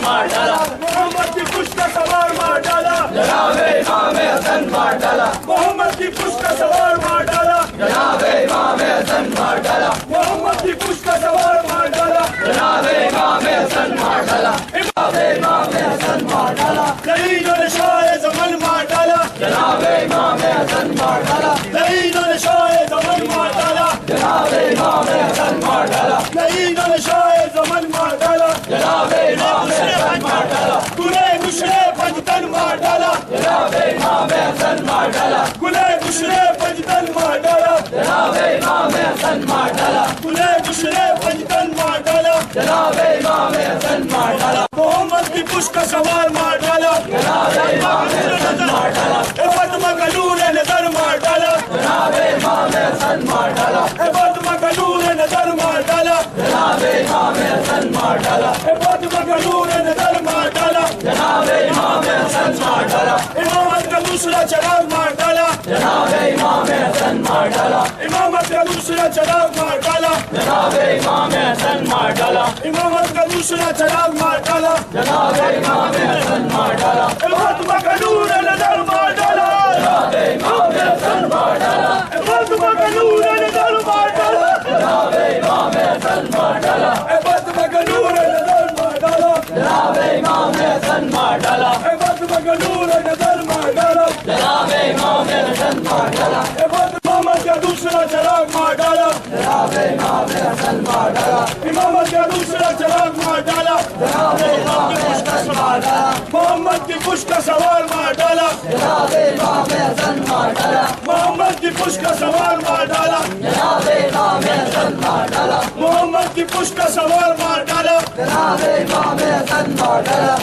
مار ڈالا، محمد کی پشت کا سوار مار ڈالا، جناب امام حسن مار ڈالا، محمد کی پشت کا سوار مار ڈالا، جناب امام حسن مار ڈالا، محمد کی پشت کا سوار مار ڈالا، جناب امام حسن مار ڈالا، جناب امام حسن مار ڈالا، شہیدوں نے شاہ زمن مار ڈالا، جناب امام حسن مار ڈالا، شہیدوں نے شاہ زمن مار ڈالا، جناب امام حسن مار ڈالا، شہیدوں نے شاہ زمن مار ڈالا، جناب امام حسن مار ڈالا، گلے بشرے پنجتن مار ڈالا، جناب امام حسن مار ڈالا، گلے بشرے پنجتن مار ڈالا، جناب امام حسن مار ڈالا، گلے بشرے پنجتن مار ڈالا، جناب امام حسن مار ڈالا، محمد کی پشت کا سوار مار ڈالا، جناب امام حسن مار ڈالا، فاطمہ کا نور نظر مار ڈالا، جناب امام حسن مار ڈالا، فاطمہ کا نور نظر مار ڈالا، جناب امام حسن مار ڈالا، فاطمہ کا نور نظر مار ڈالا، جناب امام حسن مار ڈالا، امامت کا دوسرا چراغ مار ڈالا، جناب امام حسن مار ڈالا، امامت کا دوسرا چراغ مار ڈالا، جناب امام حسن مار ڈالا، امامت کا دوسرا چراغ مار ڈالا، جناب امام حسن مار ڈالا، فاطمہ کا نور نظر مار ڈالا، جناب امام حسن مار ڈالا، فاطمہ کا نور نظر مار ڈالا، جناب امام حسن مار ڈالا، فاطمہ کا نور نظر مار ڈالا، جناب امام حسن مار ڈالا، فاطمہ کا نور نظر مار ڈالا، جناب امام حسن مار ڈالا، امامت کا دوسرا چراغ مار ڈالا، جناب امام حسن مار ڈالا، امامت کا دوسرا چراغ مار ڈالا، جناب امام حسن مار ڈالا، محمد کی پشت کا سوار مار ڈالا، جناب امام حسن مار ڈالا، محمد کی پشت کا سوار مار ڈالا، جناب امام حسن مار ڈالا، محمد کی پشت کا سوار مار ڈالا، جناب امام حسن مار ڈالا،